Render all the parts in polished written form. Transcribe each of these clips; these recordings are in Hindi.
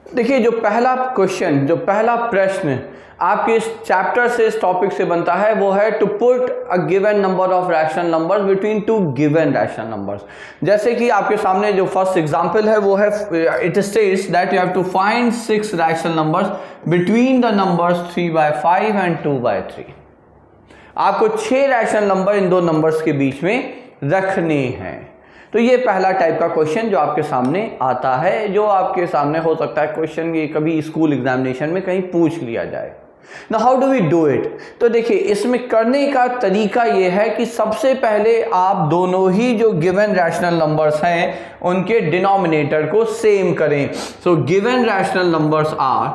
देखिए जो पहला क्वेश्चन, जो पहला प्रश्न आपके इस चैप्टर से, इस टॉपिक से बनता है वो है to put a given number of rational numbers between two given rational numbers. जैसे कि आपके सामने जो फर्स्ट एग्जांपल है वो है, it states that you have to find 6 rational numbers between the numbers 3/5 and 2/3। आपको 6 रैशनल नंबर इन दो नंबर्स के बीच में रखने हैं। तो ये पहला टाइप का क्वेश्चन जो आपके सामने आता है, जो आपके सामने हो सकता है क्वेश्चन ये कभी स्कूल एग्जामिनेशन में कहीं पूछ लिया जाए। Now how do we do it? तो देखिए इसमें करने का तरीका ये है कि सबसे पहले आप दोनों ही जो गिवन रैशनल नंबर्स हैं उनके डिनोमिनेटर को सेम करें। So given rational numbers are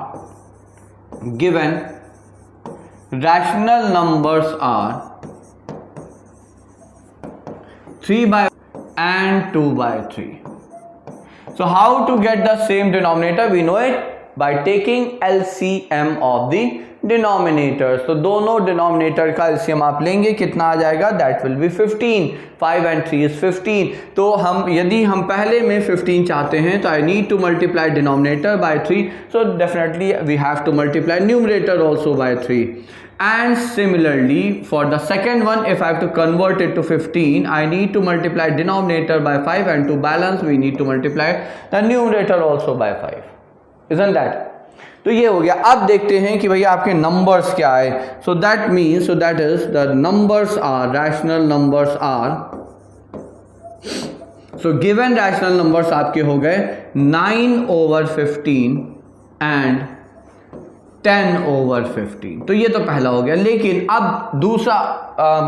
3/5 and 2/3. So how to get the same denominator? We know it by taking LCM of the denominators. तो दोनों डिनोमिनेटर का LCM आप लेंगे, कितना आ जाएगा? That will be 15. 5 and 3 is 15. तो यदि हम पहले में 15 चाहते हैं तो I need to multiply denominator by 3. So definitely we have to multiply numerator also by 3. And similarly for the second one, if I have to convert it to 15, I need to multiply denominator by 5, and to balance we need to multiply the numerator also by 5. Isn't that? तो ये हो गया। अब देखते हैं कि भैया आपके नंबर्स क्या है। So that means, so that is the numbers are, rational numbers are, so given rational numbers आपके हो गए 9/15 and 10/15। तो ये तो पहला हो गया। लेकिन अब दूसरा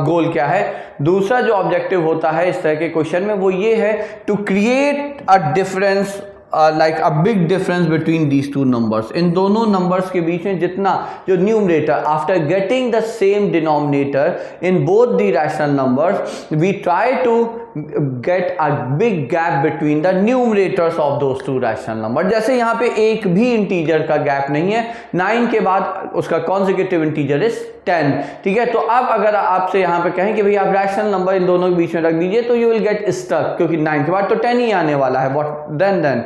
गोल क्या है, दूसरा जो ऑब्जेक्टिव होता है इस तरह के क्वेश्चन में वो ये है to create a difference, like a big difference between these two numbers. इन दोनों नंबर्स के बीच में जितना जो numerator, after getting the same denominator in both the rational numbers, we try to get a big gap between the numerators of those two rational number. जैसे यहाँ पे एक भी इंटीजर का गैप नहीं है, 9 के बाद उसका कॉन्सेक्यूटिव इंटीजर इज 10। ठीक है, तो अब अगर आपसे यहाँ पे कहें कि भाई आप रैशनल नंबर इन दोनों के बीच में रख दीजिए तो यू विल गेट स्टक, क्योंकि 9 के बाद तो 10 ही आने वाला है। व्हाट देन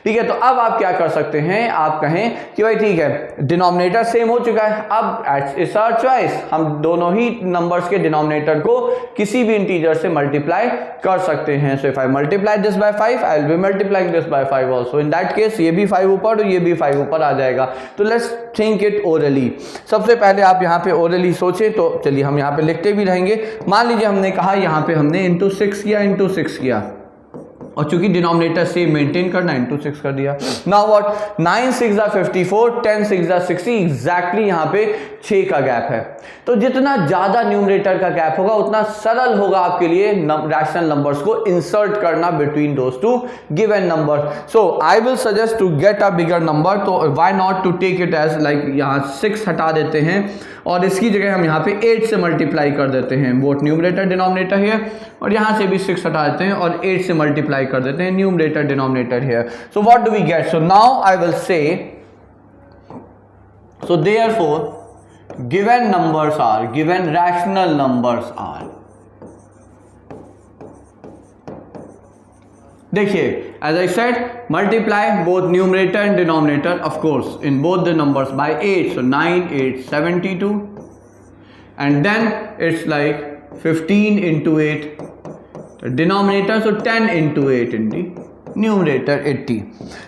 ठीक है, तो अब आप क्या कर सकते हैं, आप कहें कि भाई ठीक है डिनोमिनेटर सेम हो चुका है, अब इट्स आवर चॉइस, हम दोनों ही नंबर्स के डिनोमिनेटर को किसी भी इंटीजर से मल्टीप्लाई कर सकते हैं। So if I multiply this by 5, I will be multiplying this by 5 also. In that case ये भी 5 ऊपर और ये भी 5 ऊपर आ जाएगा। तो लेट्स थिंक इट ओरली। सबसे पहले आप यहाँ पे ओरली सोचे, तो चलिए हम यहाँ पे लिखते भी रहेंगे। मान लीजिए हमने कहा यहाँ पे हमने इंटू 6 किया, और चूंकि डिनोमिनेटर से मेंटेन करना, इंटू 6 कर दिया। नाउ व्हाट, 9 6 54, 10 6 60, एग्जैक्टली यहाँ पे 6 का गैप है। तो जितना ज्यादा न्यूमरेटर का गैप होगा उतना सरल होगा आपके लिए रैशनल नंबर्स को इंसर्ट करना between those two given numbers. So I will suggest to get a bigger number, तो why not to take it as like यहाँ 6 हटा देते हैं और इसकी जगह हम यहाँ पे 8 से मल्टीप्लाई कर देते हैं, बोथ न्यूमरेटर डिनोमिनेटर है, और यहाँ से भी 6 हटा देते हैं और 8 से मल्टीप्लाई कर देते हैं numerator denominator here. So what do we get? So now I will say, so therefore given numbers are, given rational numbers are, देखिए as I said, multiply both numerator and denominator, of course, in both the numbers by 8. So 9 8 72, and then it's like 15 into 8 the denominator, so 10 into 8 in the numerator 80.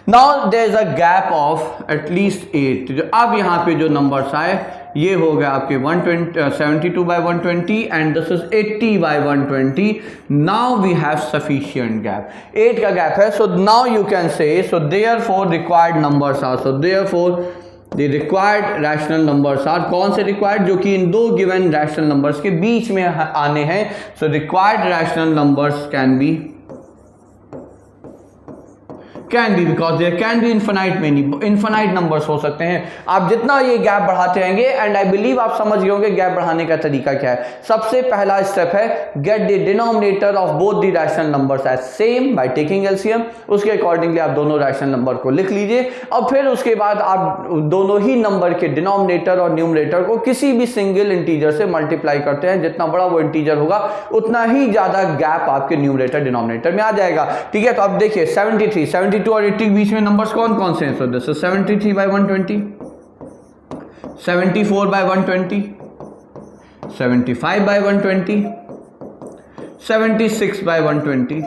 Now there is a gap of at least 8. जो अब यहाँ पे जो numbers आए ये हो गया आपके 72/120 and this is 80/120. Now we have sufficient gap. 8 का gap है, so now you can say, so therefore required numbers are, so therefore the required rational numbers are, कौन से required? जो कि इन दो given rational numbers के बीच में आने हैं। So required rational numbers can be because there can be infinite numbers हो सकते हैं। आप जितना ये गैप बढ़ाते रहेंगे, एंड आई बिलीव आप समझ गए होंगे गैप बढ़ाने का तरीका क्या है। सबसे पहला स्टेप है get the denominator of both the rational numbers as same by taking LCM. उसके अकॉर्डिंगली आप दोनों रैशनल नंबर को लिख लीजिए, और फिर उसके बाद आप दोनों ही नंबर के डिनोमिनेटर और न्यूमरेटर को किसी भी सिंगल इंटीजर से मल्टीप्लाई करते हैं। जितना बड़ा वो इंटीजर होगा उतना ही ज्यादा गैप आपके न्यूमरेटर डिनोमिनेटर में आ जाएगा। ठीक है, तो अब देखिए 73 72 और 80 के बीच में नंबर्स कौन कौन से हैं? So this is 73 by 120, 74 by 120, 75 by 120, 76 by 120,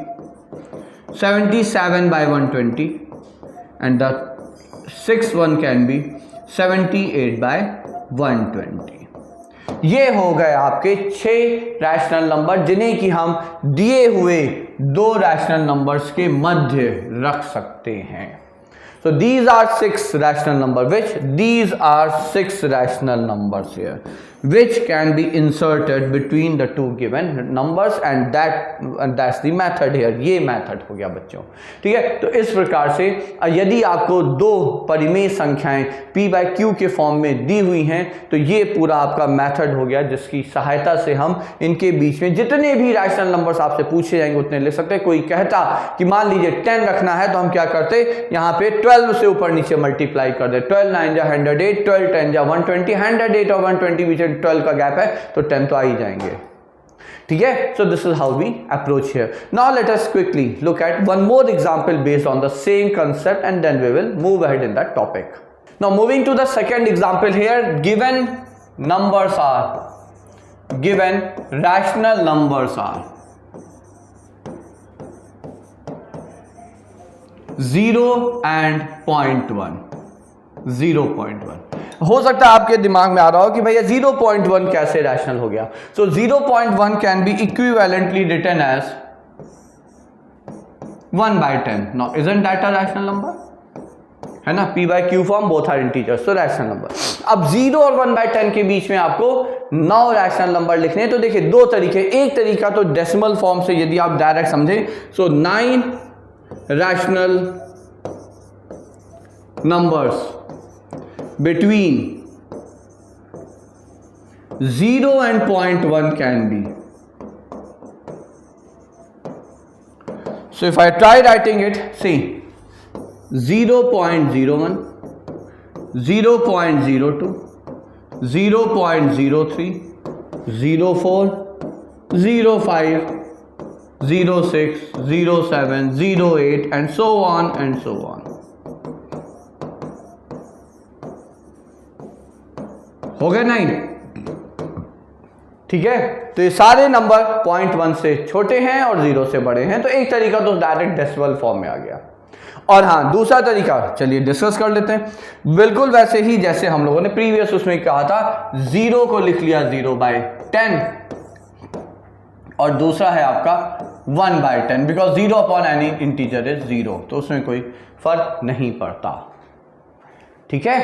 77 by 120, and the sixth one can be 78 by 120. ये हो गए आपके 6 रैशनल नंबर जिन्हें कि हम दिए हुए 2 रैशनल नंबर्स के मध्य रख सकते हैं. So these are 6 rational numbers. These are 6 rational numbers here, which can be inserted between the two given numbers, and that's the method here. ये method हो गया बच्चों, ठीक है. तो इस प्रकार से यदि आपको 2 परिमेय संख्याएं p by q के फॉर्म में दी हुई हैं तो ये पूरा आपका मेथड हो गया जिसकी सहायता से हम इनके बीच में जितने भी रैशनल नंबर्स आपसे पूछे जाएंगे उतने लिख सकते हैं. कोई कहता कि मान लीजिए 10 रखना है तो हम क्या करते, यहाँ पे 12 से ऊपर नीचे मल्टीप्लाई कर दे. 12 9 जा 108, 12 10 जा 120, 108 और 120 बीच 12 का गैप है तो 10 तो आ ही जाएंगे, ठीक है. So this is how we approach here. Now let us quickly look at one more example based on the same concept and then we will move ahead in that topic. Now moving to the second example here. Given numbers are, given rational numbers are 0 and 0.1. 0.1 हो सकता है आपके दिमाग में आ रहा हो कि भैया 0.1 कैसे रैशनल हो गया. So 0.1 can be equivalently written as 1 by 10. Now isn't that a rational number, है ना. p by q form both are integers, तो रैशनल नंबर. अब 0 और 1 by 10 के बीच में आपको 9 रैशनल नंबर लिखने हैं. तो देखिए 2 तरीके. एक तरीका तो डेसिमल फॉर्म से यदि आप डायरेक्ट समझें, सो 9 rational numbers between 0 and 0.1 can be. So if I try writing it, see 0.01, 0.02, 0.03, 04, 05, 06, 07, 08 and so on and so on. हो गया 9, ठीक है. तो ये सारे नंबर 0.1 से छोटे हैं और 0 से बड़े हैं. तो एक तरीका तो डायरेक्ट डेसिमल फॉर्म में आ गया. और हाँ, दूसरा तरीका चलिए डिस्कस कर लेते हैं. बिल्कुल वैसे ही जैसे हम लोगों ने प्रीवियस उसमें कहा था, 0 को लिख लिया 0 by 10 और दूसरा है आपका 1 by 10, because 0 upon any integer is 0, तो उसमें कोई फर्क नहीं पड़ता, ठीक है.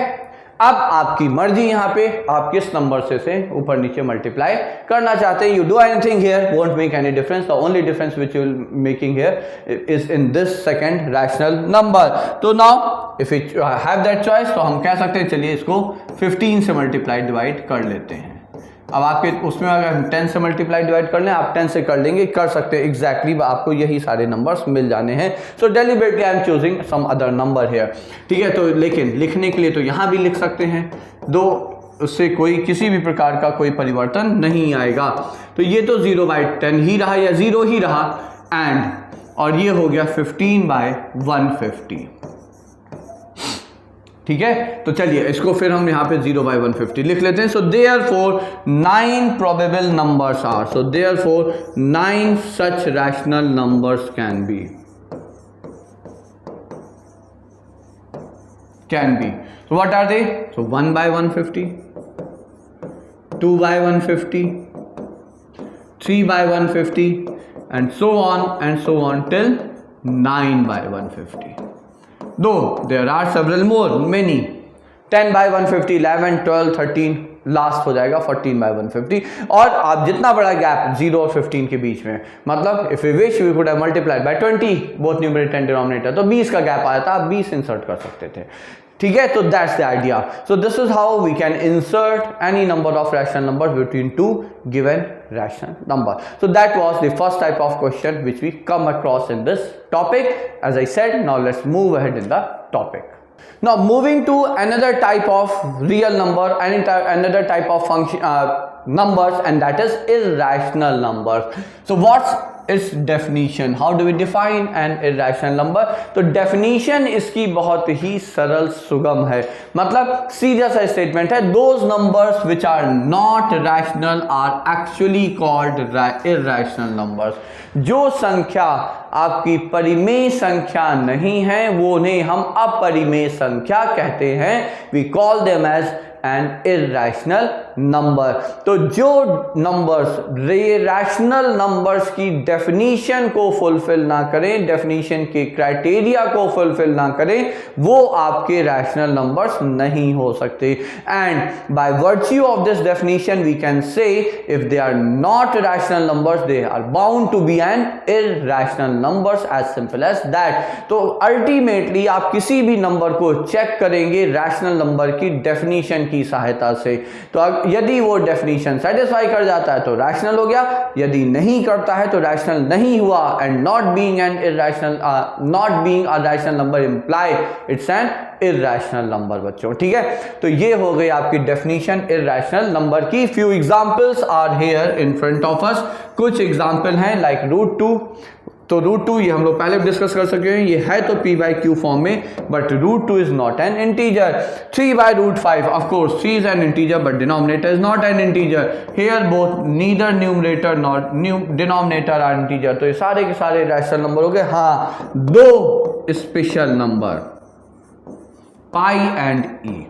अब आपकी मर्जी, यहां पे आप किस नंबर से ऊपर नीचे मल्टीप्लाई करना चाहते हैं. You do anything here, won't make any difference. The only difference which you making here is in this second rational number. तो now if you have that choice तो हम कह सकते हैं चलिए इसको 15 से मल्टीप्लाई डिवाइड कर लेते हैं. अब आपके उसमें अगर 10 से मल्टीप्लाई डिवाइड कर लें, आप 10 से कर लेंगे, कर सकते हैं एग्जैक्टली, आपको यही सारे नंबर्स मिल जाने हैं. So deliberately I am choosing some other number here, ठीक है. तो लेकिन लिखने के लिए तो यहाँ भी लिख सकते हैं, दो उससे कोई किसी भी प्रकार का कोई परिवर्तन नहीं आएगा. तो ये तो 0 by 10 ही रहा या 0 ही रहा, एंड और ये हो गया 15 by 150, ठीक है. तो चलिए इसको फिर हम यहाँ पे 0 by 150 लिख लेते हैं. So therefore 9 probable numbers are, so therefore 9 such rational numbers can be. So what are they? So 1 by 150, 2 by 150, 3 by 150 and so on till 9 by 150. Though there are several more, many. 10 by 150, 11, 12, 13, last हो जाएगा 14 by 150. और आप जितना बड़ा गैप 0 और 15 के बीच में, मतलब if we wish we could have multiplied by 20 both numerator and denominator, तो 20 का गैप आया था, आप 20 इंसर्ट कर सकते थे, ठीक है. तो that's the idea. So this is how we can insert any number of rational numbers between two given rational number. So that was the first type of question which we come across in this topic. As I said, now let's move ahead in the topic. Now moving to another type of real number, another type of function numbers, and that is irrational numbers. So what's its definition, how do we define an irrational number. तो डेफिनेशन इसकी बहुत ही सरल सुगम है, मतलब सीधा सा स्टेटमेंट है, those numbers which are not rational are actually called irrational numbers. जो संख्या आपकी परिमेय संख्या नहीं है वो उन्हें हम अपरिमेय संख्या कहते हैं, we call them as an irrational number. तो जो नंबर्स रैशनल नंबर्स की डेफिनीशन को फुलफिल ना करें, डेफिनीशन के क्राइटेरिया को फुलफिल ना करें, वो आपके रैशनल नंबर्स नहीं हो सकते। And by virtue of this definition we can say if they are not rational numbers they are bound to be an irrational numbers, as simple as that. तो अल्टीमेटली आप किसी भी नंबर को चेक करेंगे रैशनल नंबर की डेफिनीशन की सहायता से, तो यदि वो डेफिनेशन सेटिस्फाई कर जाता है तो रैशनल हो गया, यदि नहीं करता है तो रैशनल नहीं हुआ। And not being an irrational, not being a rational number imply it's an irrational number बच्चों, ठीक है। तो ये हो गई आपकी डेफिनेशन इर्रेशनल नंबर की। Few examples are here in front of us, कुछ एग्जांपल हैं लाइक √2। तो √2 ये हम लोग पहले डिस्कस कर सके हैं, ये है तो p/q फॉर्म में, but √2 is not an integer. 3/√5, of course 3 is an integer but denominator is not an integer. Here both neither numerator not denominator are integer. तो ये सारे के सारे रैशनल नंबर हो गए। हाँ, दो special number pi and e,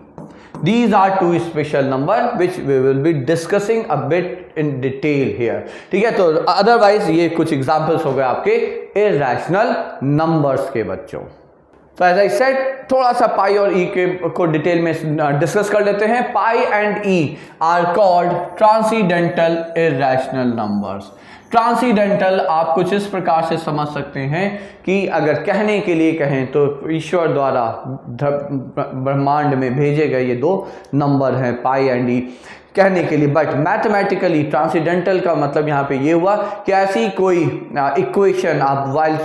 these are two special number which we will be discussing a bit in detail here, ठीक है। तो अदरवाइज ये कुछ एग्जांपल्स हो गए आपके इर्रेशनल नंबर्स के बच्चों। तो एज आई सेड, थोड़ा सा पाई और ई को डिटेल में डिस्कस कर लेते हैं। Pi and E are called transcendental irrational numbers. Transcendental आप कुछ इस प्रकार से समझ सकते हैं कि अगर कहने के लिए कहें तो ईश्वर द्वारा ब्रह्मांड में भेजे गए ये दो नंबर हैं पाई एंड ई कहने के लिए, बट मैथमेटिकली ट्रांसीडेंटल का मतलब यहाँ पे ये हुआ कि ऐसी कोई इक्वेशन आप while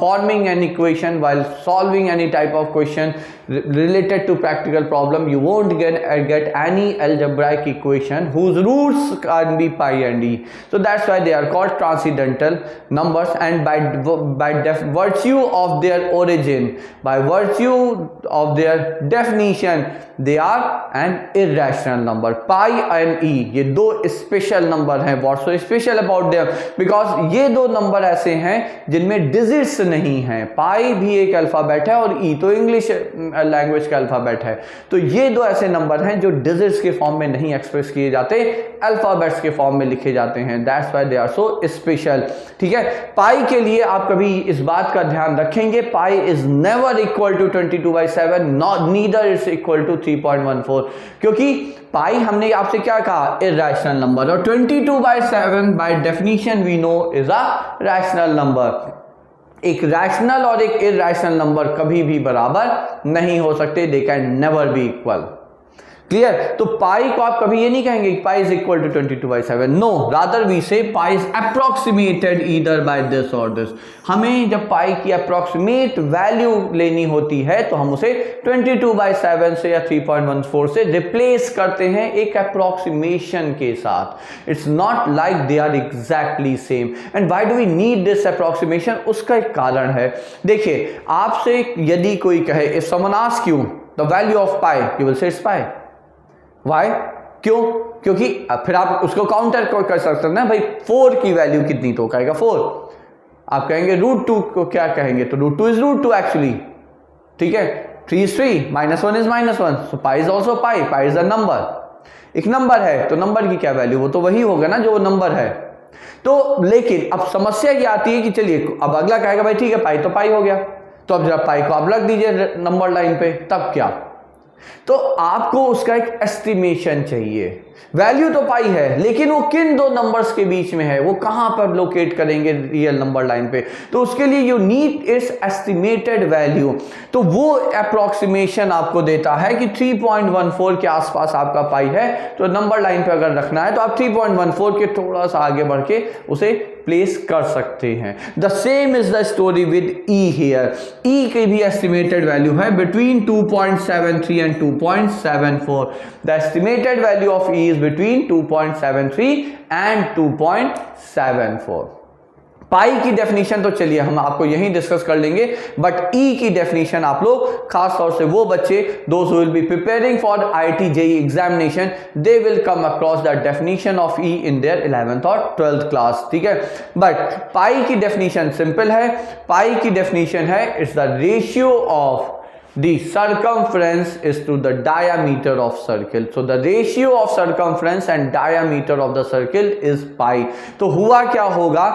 forming an equation, while solving any type of question related to practical problem, you won't get any algebraic equation whose roots can be pi and e. So that's why they are called transcendental numbers, and by virtue of their origin, by virtue of their definition, they are an irrational number. Pi and e ये दो स्पेशल नंबर हैं। What's so special about them? Because ये दो नंबर ऐसे हैं जिनमें डिजिट्स नहीं हैं। पाई भी एक अल्फाबेट है और ई तो इंग्लिश लैंग्वेज का अल्फाबेट है। तो ये दो ऐसे नंबर हैं जो डिजिट्स के फॉर्म में नहीं एक्सप्रेस किए जाते, अल्फाबेट्स के फॉर्म में लिखे जाते हैं। That's why they are so special, ठीक है। पाई के लिए आप कभी इस बात का ध्यान रखेंगे, pi is never equal to 22/7, neither is equal to 3.14, क्योंकि पाई हमने आपसे क्या कहा, इर्रेशनल नंबर, और 22/7 by definition we know is a rational number. एक रैशनल और एक इर्रेशनल नंबर कभी भी बराबर नहीं हो सकते, they can never be equal. Clear? तो पाई को आप कभी ये नहीं कहेंगे pi is equal to 22/7, no, rather we say pi is approximated either by this और दिस। हमें जब पाई की अप्रोक्सीमेट वैल्यू लेनी होती है तो हम उसे 22/7 से या 3.14 से रिप्लेस करते हैं एक अप्रोक्सीमेशन के साथ। It's not like they are exactly same. And why do we need this approximation? उसका एक कारण है। देखिए, आपसे यदि कोई कहे if someone ask you the value of pi, you will say it's pi. Why? क्यों? क्योंकि फिर आप उसको काउंटर कर सकते हैं ना, भाई 4 की वैल्यू कितनी, तो कहेगा 4। आप कहेंगे √2 को क्या कहेंगे, तो √2 इज √2 एक्चुअली, ठीक है। 3 is 3, -1 is -1, so pi is also pi, pi is a number. एक नंबर है तो नंबर की क्या वैल्यू, वो तो वही होगा ना जो नंबर है। तो लेकिन अब समस्या ये आती है कि चलिए अब अगला कहेगा भाई ठीक है पाई तो पाई हो गया, तो अब जब पाई को आप रख दीजिए नंबर लाइन पे, तब क्या? तो आपको उसका एक एस्टिमेशन चाहिए। वैल्यू तो पाई है लेकिन वो किन दो नंबर्स के बीच में है, वो कहां पर लोकेट करेंगे रियल नंबर लाइन पे, तो उसके लिए you need it's estimated value. तो वो अप्रोक्सीमेशन आपको देता है कि 3.14 के आसपास आपका पाई है, तो नंबर लाइन पे अगर रखना है तो आप 3.14 के थोड़ा सा आगे बढ़ के उसे प्लेस कर सकते हैं। The same is the story with E here. E की भी एस्टिमेटेड वैल्यू है between 2.73 and 2.74। The estimated value of E is between 2.73 and 2.74. Pi की डेफिनेशन तो चलिए हम आपको यहीं डिस्कस कर लेंगे, बट ई की डेफिनेशन आप लोग खास तौर से वो बच्चे those will be preparing for IIT JEE examination, they will come across the definition of E in their 11th और 12th क्लास, ठीक है। बट पाई की डेफिनेशन सिंपल है, पाई की डेफिनेशन है it's the ratio of the circumference is to the diameter of circle. So the ratio of circumference and diameter of the circle is pi. तो हुआ क्या होगा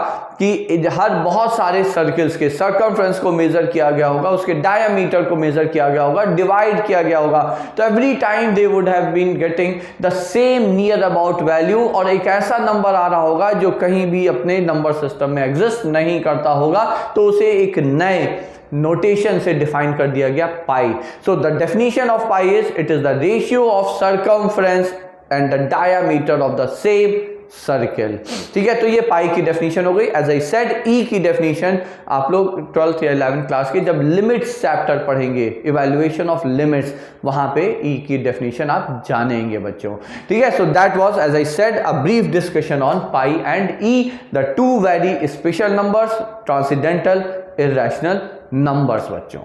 कि हर बहुत सारे सर्कल्स के सर्कमफ्रेंस को मेजर किया गया होगा, उसके डायमीटर को मेजर किया गया होगा, डिवाइड किया गया होगा, तो every time they would have been getting the same near about value, और एक ऐसा नंबर आ रहा होगा जो कहीं भी अपने नंबर सिस्टम में एग्जिस्ट नहीं करता होगा, तो उसे एक नए नोटेशन से डिफाइन कर दिया गया pi. So the definition of pi is it is the ratio of circumference and the diameter of the same circle, ठीक है। तो ये पाई की डेफिनेशन हो गई। एज आई सेड, ई की डेफिनेशन आप लोग 12th या 11th क्लास के जब लिमिट्स चैप्टर पढ़ेंगे, इवैल्यूएशन ऑफ लिमिट्स, वहां पे ई की डेफिनेशन आप जानेंगे बच्चों, ठीक है। So that was as I said a brief discussion on pi and e, the two very special numbers, transcendental, irrational numbers बच्चों,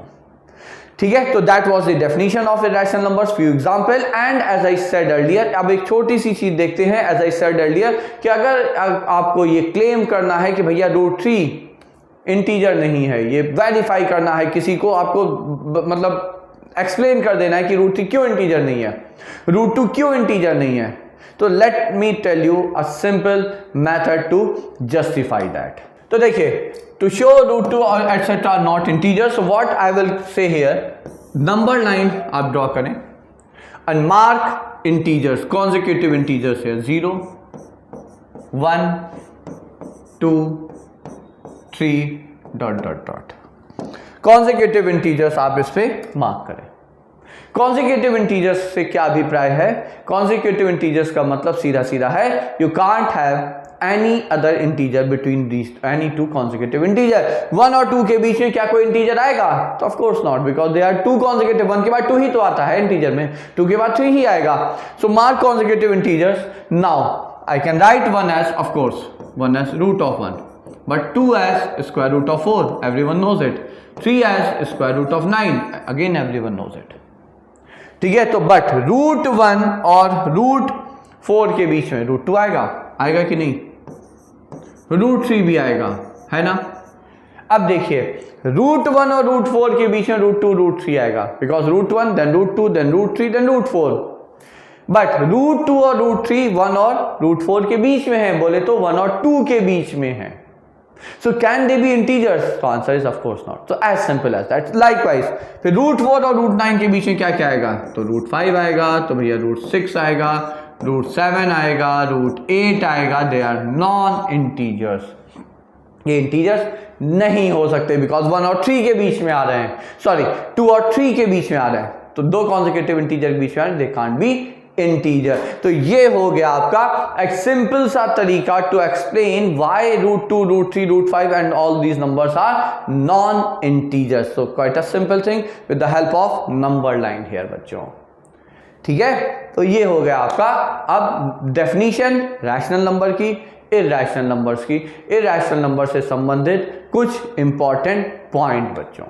ठीक है। तो that was the definition of irrational numbers, few example and as I said earlier. अब एक छोटी सी चीज देखते हैं, एज आई सेड अर्लियर कि अगर आपको ये क्लेम करना है कि भैया √3 इंटीजर नहीं है, ये वेरीफाई करना है किसी को, आपको मतलब एक्सप्लेन कर देना है कि √3 क्यों इंटीजर नहीं है, √2 क्यों इंटीजर नहीं है, तो let me tell you a simple method to justify that. तो देखिए, to show √2 or etc not integers, so what I will say here, number line आप ड्रॉ करें and mark integers, consecutive integers here, 0 1 2 3 dot dot dot, consecutive integers आप इस पे मार्क करें। consecutive integers से क्या अभिप्राय है? consecutive integers का मतलब सीधा सीधा है, you can't have any other integer between these any two consecutive integer। 1 और 2 के बीच में क्या कोई इंटीजर आएगा? तो of course not, because they are two consecutive, 1 के बाद 2 ही तो आता है इंटीजर में, 2 के बाद 3 ही आएगा। So mark consecutive integers। Now I can write 1 as, of course 1 as root of 1, but 2 as square root of 4, everyone knows it, 3 as square root of 9, again everyone knows it, ठीक है। तो बट √1 और √4 के बीच में √2 आएगा कि नहीं? √3 भी आएगा, है ना। अब देखिए, √1 और √4 के बीच में √2 √3 आएगा, because √1 then √2 then √3 then √4, but √2 और √3 1 और √4 के बीच में है, बोले तो 1 और 2 के बीच में है। So can they be integers? तो answer is of course not. So as simple as that. Likewise, फिर √4 और √9 के बीच में क्या क्या आएगा? तो √5 आएगा, तो भैया √6 आएगा, √7 आएगा, √8 आएगा। दे आर नॉन इंटीजर्स, ये इंटीजर्स नहीं हो सकते, बिकॉज 1 और 3 के बीच में आ रहे हैं, सॉरी 2 और 3 के बीच में आ रहे हैं, तो दो कॉन्सेक्यूटिव इंटीजर के बीच में आ रहे हैं, दे कांट बी इंटीजर। तो ये हो गया आपका एक सिंपल सा तरीका to explain why √2 √3 √5 and all these numbers are non integers. So quite a simple thing with the help of number line here बच्चों, ठीक है। तो ये हो गया आपका अब डेफिनेशन रैशनल नंबर की, इररेशनल नंबर्स की, इररेशनल नंबर से संबंधित कुछ इंपॉर्टेंट पॉइंट बच्चों।